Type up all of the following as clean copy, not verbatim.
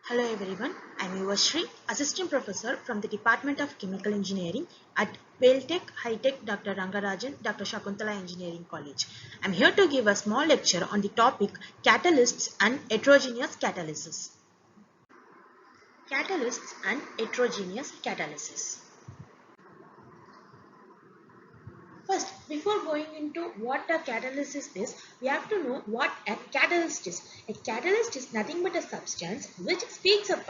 Hello everyone, I am Yuvashri, Assistant Professor from the Department of Chemical Engineering at Beltech High Tech Dr. Rangarajan, Dr. Shakuntala Engineering College. I am here to give a small lecture on the topic Catalysts and Heterogeneous Catalysis. Catalysts and Heterogeneous Catalysis. First, before going into what a catalysis is, we have to know what a catalyst is. A catalyst is nothing but a substance which speeds up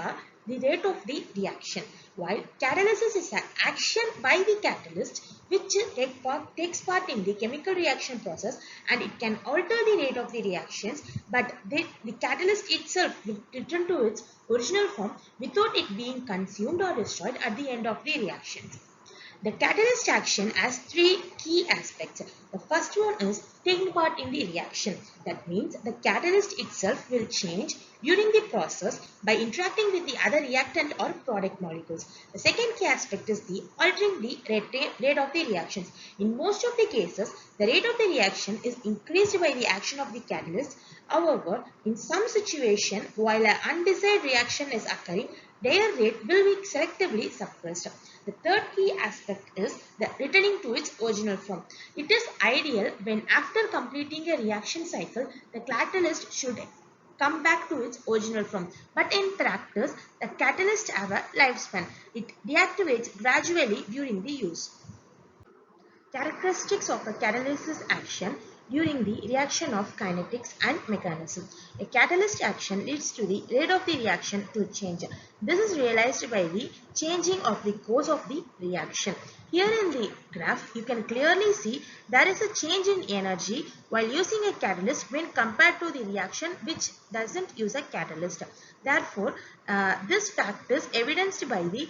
the rate of the reaction, while catalysis is an action by the catalyst which takes part in the chemical reaction process, and it can alter the rate of the reactions, but the catalyst itself will return to its original form without it being consumed or destroyed at the end of the reaction. The catalyst action has three key aspects. The first one is taking part in the reaction. That means the catalyst itself will change during the process by interacting with the other reactant or product molecules. The second key aspect is the altering the rate of the reactions. In most of the cases, the rate of the reaction is increased by the action of the catalyst. However, in some situation, while an undesired reaction is occurring, their rate will be selectively suppressed. The third key aspect is the returning to its original form. It is ideal when after completing a reaction cycle, the catalyst should come back to its original form. But in practice, the catalyst have a lifespan. It deactivates gradually during the use. Characteristics of a catalysis action during the reaction of kinetics and mechanism. A catalyst action leads to the rate of the reaction to change. This is realized by the changing of the course of the reaction. Here in the graph, you can clearly see there is a change in energy while using a catalyst when compared to the reaction which doesn't use a catalyst. Therefore, this fact is evidenced by the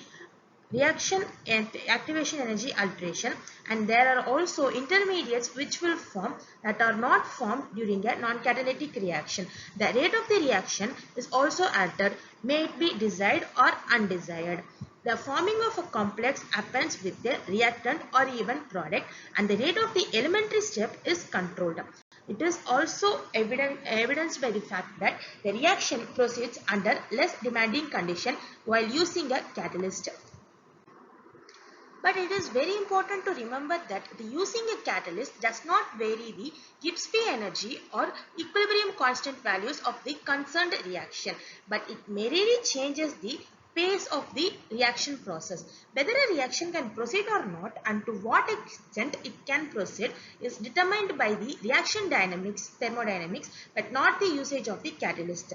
reaction and activation energy alteration, and there are also intermediates which will form that are not formed during a non-catalytic reaction. The rate of the reaction is also altered, may it be desired or undesired. The forming of a complex happens with the reactant or even product, and the rate of the elementary step is controlled. It is also evidenced by the fact that the reaction proceeds under less demanding condition while using a catalyst. But it is very important to remember that the using a catalyst does not vary the Gibbs free energy or equilibrium constant values of the concerned reaction, but it merely changes the pace of the reaction process. Whether a reaction can proceed or not and to what extent it can proceed is determined by the reaction dynamics, thermodynamics, but not the usage of the catalyst.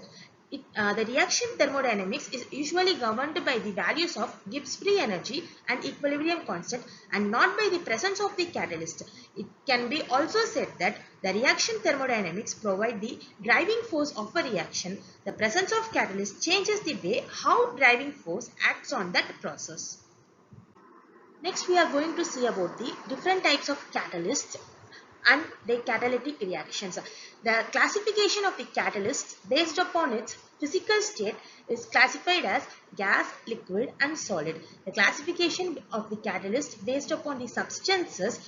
The reaction thermodynamics is usually governed by the values of Gibbs free energy and equilibrium constant and not by the presence of the catalyst. It can be also said that the reaction thermodynamics provide the driving force of a reaction. The presence of catalyst changes the way how driving force acts on that process. Next, we are going to see about the different types of catalysts and their catalytic reactions. The classification of the catalyst based upon its physical state is classified as gas, liquid and solid. The classification of the catalyst based upon the substances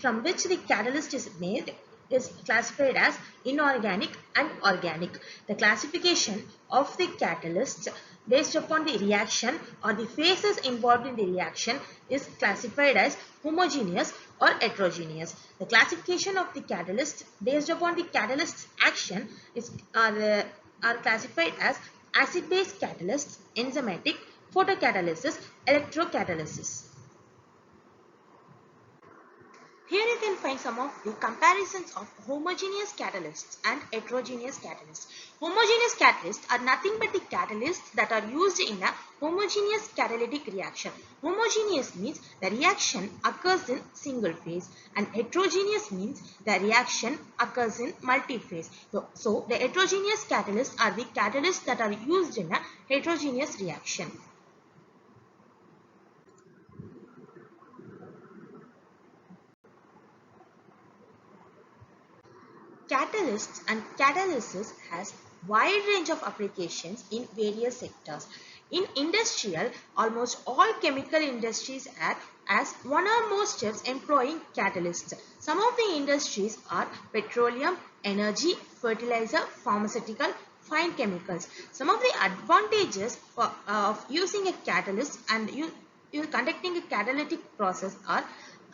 from which the catalyst is made is classified as inorganic and organic. The classification of the catalysts based upon the reaction or the phases involved in the reaction is classified as homogeneous or heterogeneous. The classification of the catalyst based upon the catalyst's action are classified as acid-base catalysts, enzymatic, photocatalysis, electrocatalysis. Here you can find some of the comparisons of homogeneous catalysts and heterogeneous catalysts. Homogeneous catalysts are nothing but the catalysts that are used in a homogeneous catalytic reaction. Homogeneous means the reaction occurs in single phase, and heterogeneous means the reaction occurs in multi-phase. So the heterogeneous catalysts are the catalysts that are used in a heterogeneous reaction. Catalysts and catalysis has wide range of applications in various sectors. In industrial, almost all chemical industries act as one or more steps employing catalysts. Some of the industries are petroleum, energy, fertilizer, pharmaceutical, fine chemicals. Some of the advantages of using a catalyst and conducting a catalytic process are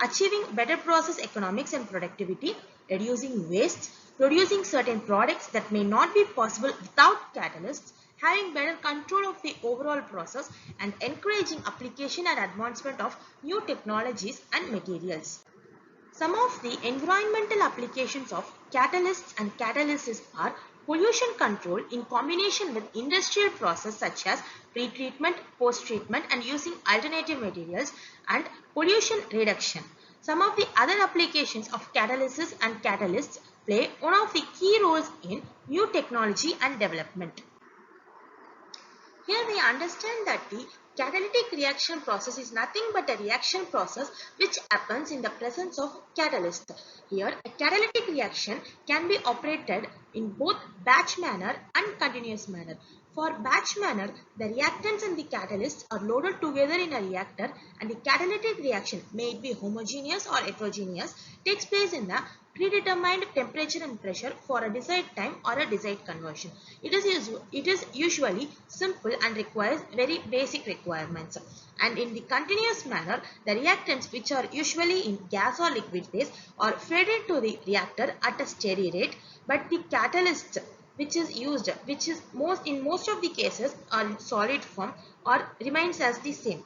achieving better process economics and productivity, reducing waste, producing certain products that may not be possible without catalysts, having better control of the overall process, and encouraging application and advancement of new technologies and materials. Some of the environmental applications of catalysts and catalysis are pollution control in combination with industrial process such as pre-treatment, post-treatment and using alternative materials, and pollution reduction. Some of the other applications of catalysis and catalysts play one of the key roles in new technology and development. Here we understand that the catalytic reaction process is nothing but a reaction process which happens in the presence of catalyst. Here a catalytic reaction can be operated in both batch manner and continuous manner. For batch manner, the reactants and the catalysts are loaded together in a reactor, and the catalytic reaction, may it be homogeneous or heterogeneous, takes place in the predetermined temperature and pressure for a desired time or a desired conversion. It is usually simple and requires very basic requirements. And in the continuous manner, the reactants, which are usually in gas or liquid phase, are fed into the reactor at a steady rate, but the catalyst which is used, which is in most of the cases are in solid form or remains as the same.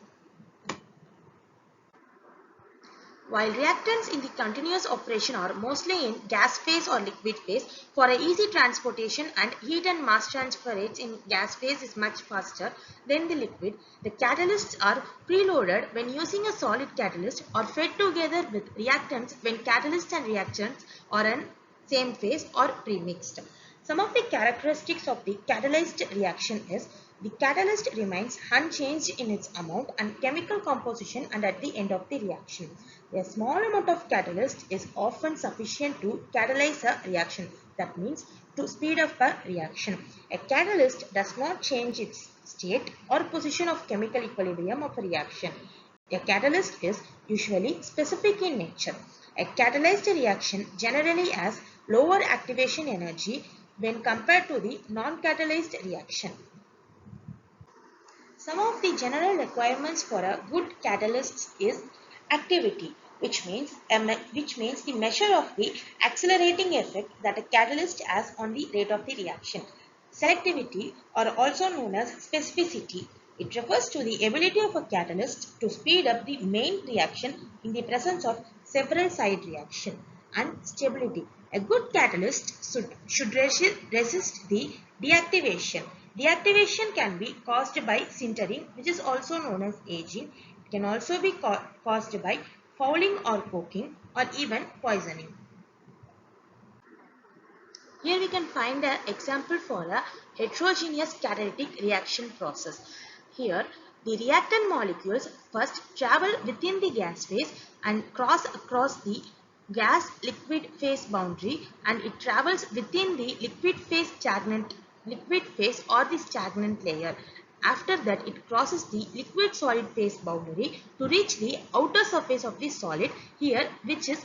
While reactants in the continuous operation are mostly in gas phase or liquid phase, for a easy transportation and heat and mass transfer rates in gas phase is much faster than the liquid, the catalysts are preloaded when using a solid catalyst or fed together with reactants when catalyst and reactants are in same phase or premixed. Some of the characteristics of the catalyzed reaction is the catalyst remains unchanged in its amount and chemical composition and at the end of the reaction. A small amount of catalyst is often sufficient to catalyze a reaction. That means to speed up a reaction. A catalyst does not change its state or position of chemical equilibrium of a reaction. A catalyst is usually specific in nature. A catalyzed reaction generally has lower activation energy when compared to the non-catalyzed reaction. Some of the general requirements for a good catalyst is activity, which means the measure of the accelerating effect that a catalyst has on the rate of the reaction. Selectivity, or also known as specificity, it refers to the ability of a catalyst to speed up the main reaction in the presence of several side reactions. And stability, a good catalyst should resist the deactivation. Deactivation can be caused by sintering, which is also known as aging. It can also be caused by fouling or coking or even poisoning. Here we can find an example for a heterogeneous catalytic reaction process. Here the reactant molecules first travel within the gas phase and cross across the gas liquid phase boundary, and it travels within the liquid phase or the stagnant layer. After that, it crosses the liquid solid phase boundary to reach the outer surface of the solid, here which is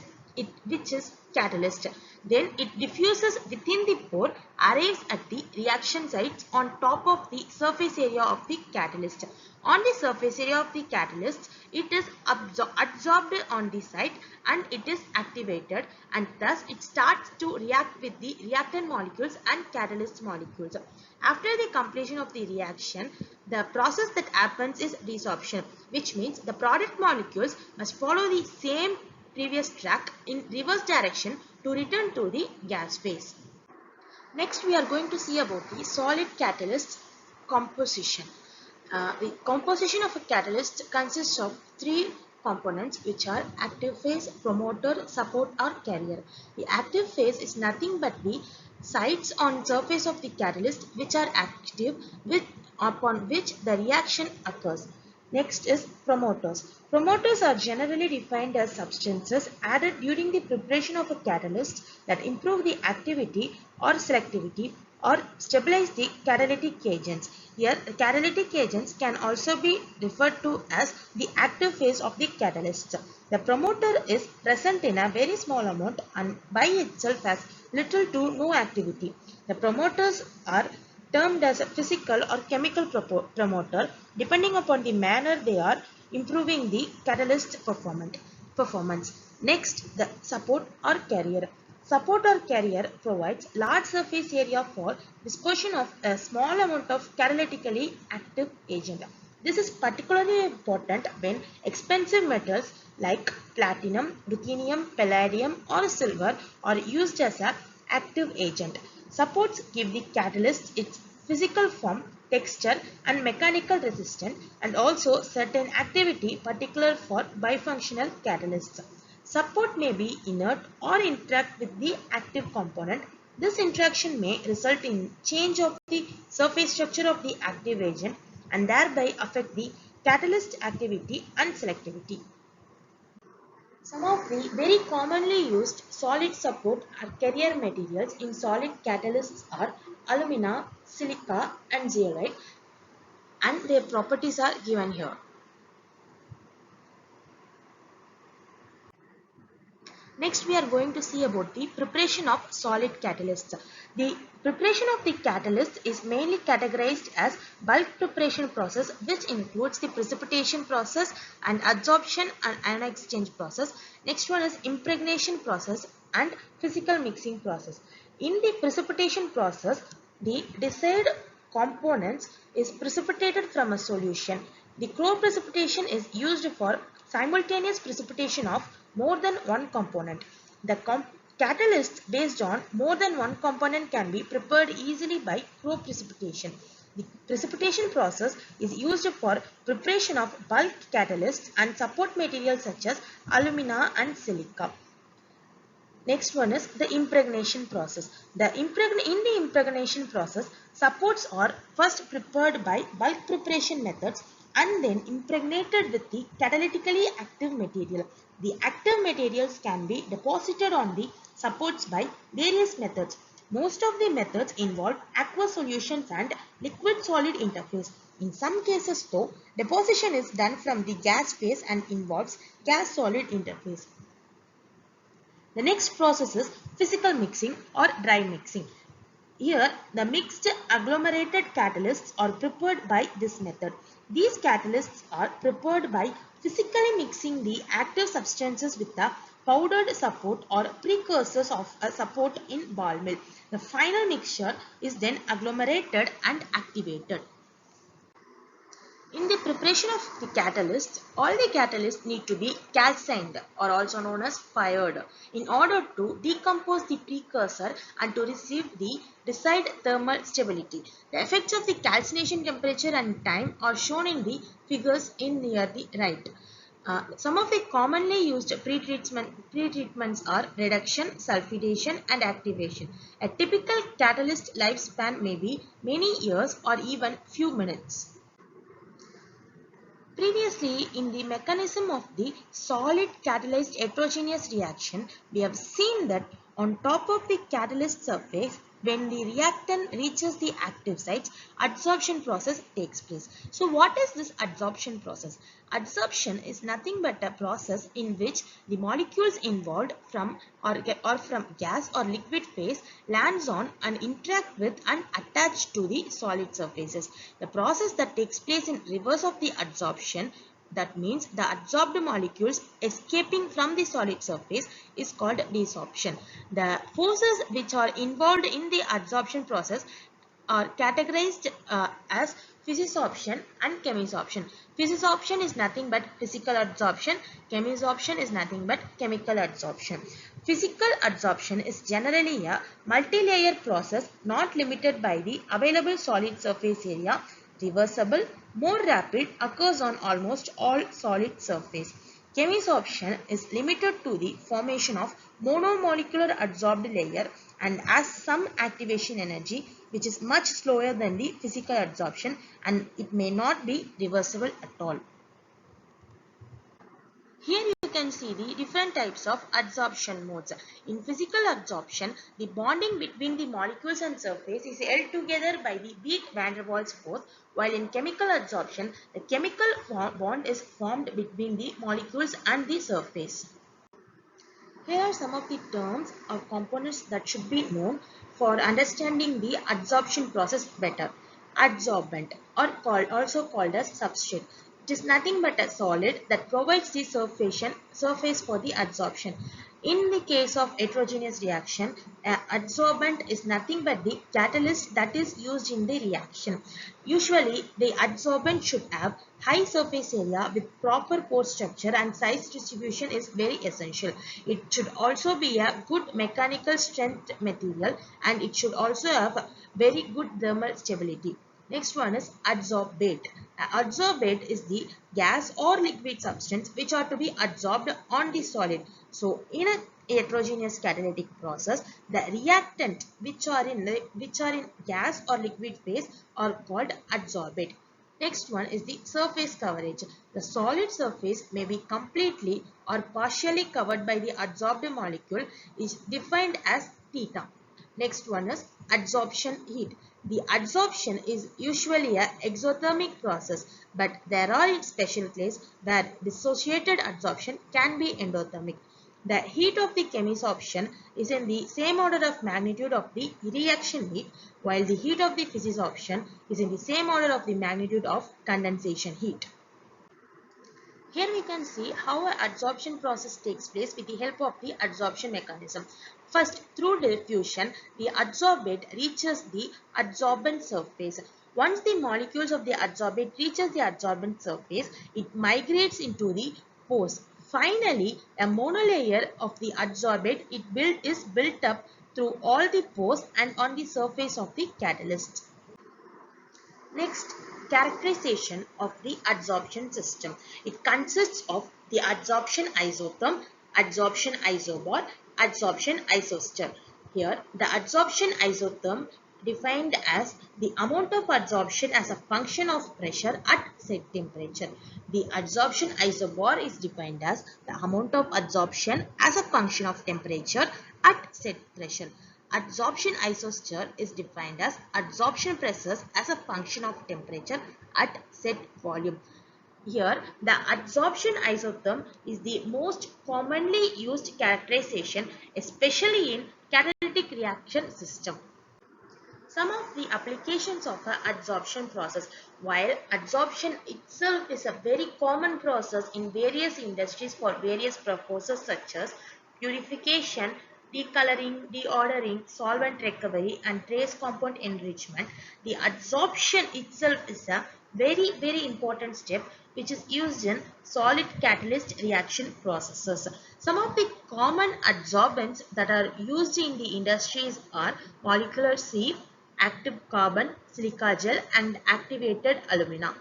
catalyst. Then it diffuses within the pore, arrives at the reaction sites on top of the surface area of the catalyst. On the surface area of the catalyst, it is absorbed on the site and it is activated, and thus it starts to react with the reactant molecules and catalyst molecules. After the completion of the reaction, the process that happens is resorption, which means the product molecules must follow the same previous track in reverse direction to return to the gas phase. Next, we are going to see about the solid catalyst composition. The composition of a catalyst consists of three components, which are active phase, promoter, support or carrier. The active phase is nothing but the sites on surface of the catalyst which are active upon which the reaction occurs. Next is promoters. Promoters are generally defined as substances added during the preparation of a catalyst that improve the activity or selectivity or stabilize the catalytic agents. Here, the catalytic agents can also be referred to as the active phase of the catalyst. The promoter is present in a very small amount and by itself has little to no activity. The promoters are termed as a physical or chemical promoter depending upon the manner they are improving the catalyst performance. Next, the support or carrier. Support or carrier provides large surface area for dispersion of a small amount of catalytically active agent. This is particularly important when expensive metals like platinum, ruthenium, palladium or silver are used as an active agent. Supports give the catalyst its physical form, texture and mechanical resistance and also certain activity particular for bifunctional catalysts. Support may be inert or interact with the active component. This interaction may result in change of the surface structure of the active agent and thereby affect the catalyst activity and selectivity. Some of the very commonly used solid support or carrier materials in solid catalysts are alumina, silica and zeolite, and their properties are given here. Next, we are going to see about the preparation of solid catalysts. The preparation of the catalyst is mainly categorized as bulk preparation process, which includes the precipitation process and adsorption and ion exchange process. Next one is impregnation process and physical mixing process. In the precipitation process, the desired components is precipitated from a solution. The core precipitation is used for simultaneous precipitation of more than one component. The catalysts based on more than one component can be prepared easily by co-precipitation. The precipitation process is used for preparation of bulk catalysts and support materials such as alumina and silica. Next one is the impregnation process. In the impregnation process, supports are first prepared by bulk preparation methods and then impregnated with the catalytically active material. The active materials can be deposited on the supports by various methods. Most of the methods involve aqueous solutions and liquid solid interface. In some cases though, deposition is done from the gas phase and involves gas solid interface. The next process is physical mixing or dry mixing. Here, the mixed agglomerated catalysts are prepared by this method. These catalysts are prepared by physically mixing the active substances with the powdered support or precursors of a support in ball mill. The final mixture is then agglomerated and activated. In the preparation of the catalyst, all the catalysts need to be calcined or also known as fired in order to decompose the precursor and to receive the desired thermal stability. The effects of the calcination temperature and time are shown in the figures in near the right. Some of the commonly used pretreatments are reduction, sulfidation and activation. A typical catalyst lifespan may be many years or even few minutes. Previously, in the mechanism of the solid catalyzed heterogeneous reaction, we have seen that on top of the catalyst surface, when the reactant reaches the active sites, adsorption process takes place. So what is this adsorption process? Adsorption is nothing but a process in which the molecules involved from gas or liquid phase lands on and interact with and attach to the solid surfaces. The process that takes place in reverse of the adsorption, that means the adsorbed molecules escaping from the solid surface, is called desorption. The forces which are involved in the adsorption process are categorized as physisorption and chemisorption. Physisorption is nothing but physical adsorption. Chemisorption is nothing but chemical adsorption. Physical adsorption is generally a multi-layer process not limited by the available solid surface area, reversible, more rapid, occurs on almost all solid surface. Chemisorption is limited to the formation of monomolecular adsorbed layer and has some activation energy which is much slower than the physical adsorption, and it may not be reversible at all. Here you can see the different types of adsorption modes. In physical adsorption, the bonding between the molecules and surface is held together by the weak van der Waals force, while in chemical adsorption, the chemical bond is formed between the molecules and the surface. Here are some of the terms or components that should be known for understanding the adsorption process better. Adsorbent or also called as substrate. It is nothing but a solid that provides the surface for the adsorption. In the case of heterogeneous reaction, adsorbent is nothing but the catalyst that is used in the reaction. Usually, the adsorbent should have high surface area with proper pore structure and size distribution is very essential. It should also be a good mechanical strength material and it should also have very good thermal stability. Next one is adsorbate. Adsorbate is the gas or liquid substance which are to be adsorbed on the solid. So in a heterogeneous catalytic process, the reactant which are in gas or liquid phase are called adsorbate. Next one is the surface coverage. The solid surface may be completely or partially covered by the adsorbed molecule is defined as theta. Next one is adsorption heat. The adsorption is usually a exothermic process, but there are special cases where dissociated adsorption can be endothermic. The heat of the chemisorption is in the same order of magnitude of the reaction heat, while the heat of the physisorption is in the same order of the magnitude of condensation heat. Here we can see how an adsorption process takes place with the help of the adsorption mechanism. First, through diffusion, the adsorbate reaches the adsorbent surface. Once the molecules of the adsorbate reaches the adsorbent surface, it migrates into the pores. Finally, a monolayer of the adsorbate is built up through all the pores and on the surface of the catalyst. Next, characterization of the adsorption system. It consists of the adsorption isotherm, adsorption isobar, adsorption isostar. Here, the adsorption isotherm defined as the amount of adsorption as a function of pressure at set temperature. The adsorption isobar is defined as the amount of adsorption as a function of temperature at set pressure. Adsorption isostar is defined as adsorption pressures as a function of temperature at set volume. Here, the adsorption isotherm is the most commonly used characterization, especially in catalytic reaction system. Some of the applications of the adsorption process. While adsorption itself is a very common process in various industries for various purposes such as purification, decoloring, deordering, solvent recovery and trace compound enrichment, the adsorption itself is a very important step which is used in solid catalyst reaction processes. Some of the common adsorbents that are used in the industries are molecular sieve, active carbon, silica gel and activated alumina.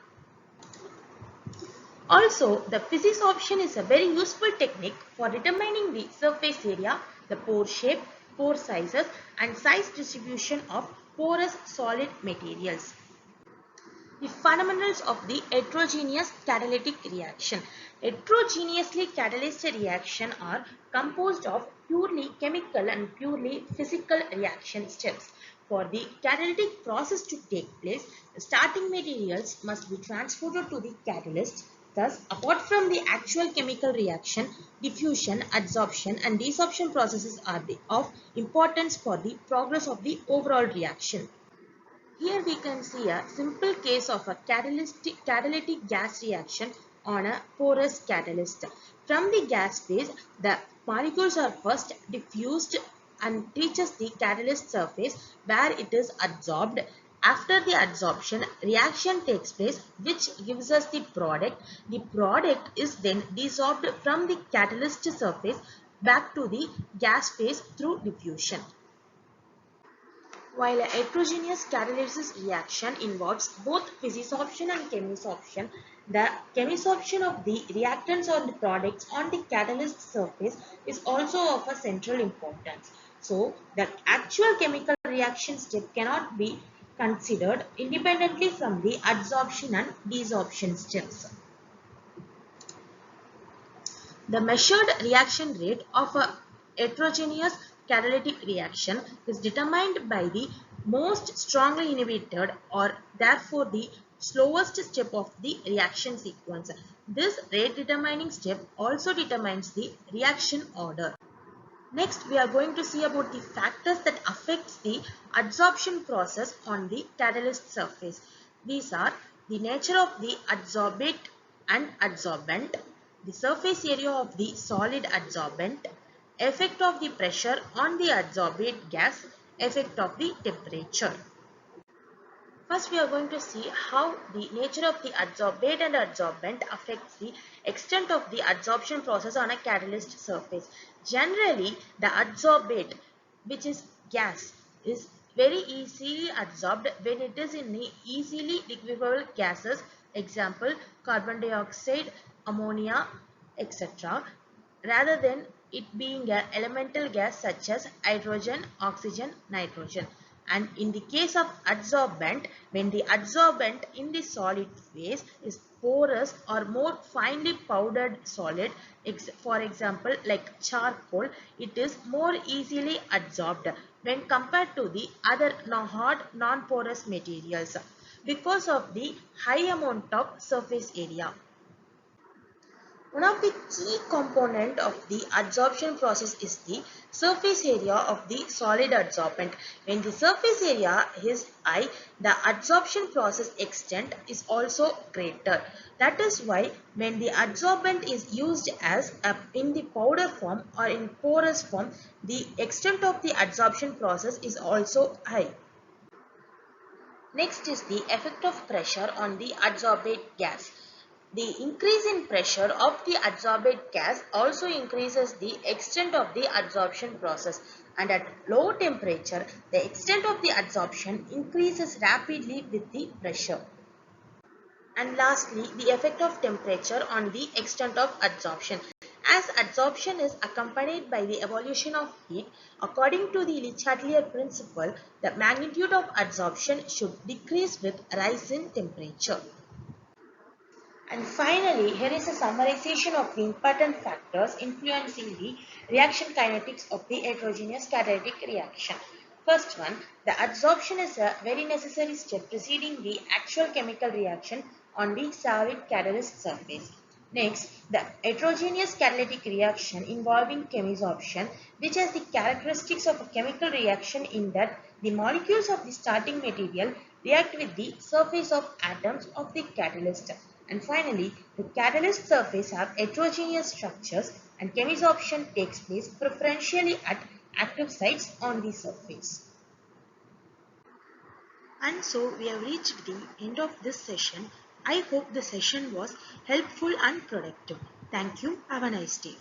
Also, the physisorption is a very useful technique for determining the surface area, the pore shape, pore sizes and size distribution of porous solid materials. The fundamentals of the heterogeneous catalytic reaction. Heterogeneously catalyzed reaction are composed of purely chemical and purely physical reaction steps. For the catalytic process to take place, the starting materials must be transported to the catalyst. Thus, apart from the actual chemical reaction, diffusion, adsorption and desorption processes are of importance for the progress of the overall reaction. Here we can see a simple case of a catalytic gas reaction on a porous catalyst. From the gas phase, the molecules are first diffused and reaches the catalyst surface where it is adsorbed. After the adsorption, reaction takes place which gives us the product. The product is then desorbed from the catalyst surface back to the gas phase through diffusion. While a heterogeneous catalysis reaction involves both physisorption and chemisorption, the chemisorption of the reactants or the products on the catalyst surface is also of a central importance. So, the actual chemical reaction step cannot be considered independently from the adsorption and desorption steps. The measured reaction rate of a heterogeneous catalytic reaction is determined by the most strongly inhibited or therefore the slowest step of the reaction sequence. This rate determining step also determines the reaction order. Next, we are going to see about the factors that affects the adsorption process on the catalyst surface. These are the nature of the adsorbate and adsorbent, the surface area of the solid adsorbent, effect of the pressure on the adsorbate gas, effect of the temperature. First, we are going to see how the nature of the adsorbate and adsorbent affects the extent of the adsorption process on a catalyst surface. Generally, the adsorbate, which is gas, is very easily adsorbed when it is in the easily liquefiable gases, example carbon dioxide, ammonia, etc., rather than it being an elemental gas such as hydrogen, oxygen, nitrogen. And in the case of adsorbent, when the adsorbent in the solid phase is porous or more finely powdered solid, for example like charcoal, it is more easily adsorbed when compared to the other hard non-porous materials because of the high amount of surface area. One of the key component of the adsorption process is the surface area of the solid adsorbent. When the surface area is high, the adsorption process extent is also greater. That is why when the adsorbent is used as in the powder form or in porous form, the extent of the adsorption process is also high. Next is the effect of pressure on the adsorbate gas. The increase in pressure of the adsorbate gas also increases the extent of the adsorption process, and at low temperature the extent of the adsorption increases rapidly with the pressure. And lastly, the effect of temperature on the extent of adsorption. As adsorption is accompanied by the evolution of heat, according to the Le Chatelier principle, the magnitude of adsorption should decrease with rise in temperature. And finally, here is a summarization of the important factors influencing the reaction kinetics of the heterogeneous catalytic reaction. First one, the adsorption is a very necessary step preceding the actual chemical reaction on the solid catalyst surface. Next, the heterogeneous catalytic reaction involving chemisorption, which has the characteristics of a chemical reaction in that the molecules of the starting material react with the surface of atoms of the catalyst. And finally, the catalyst surface have heterogeneous structures and chemisorption takes place preferentially at active sites on the surface. And so we have reached the end of this session. I hope the session was helpful and productive. Thank you. Have a nice day.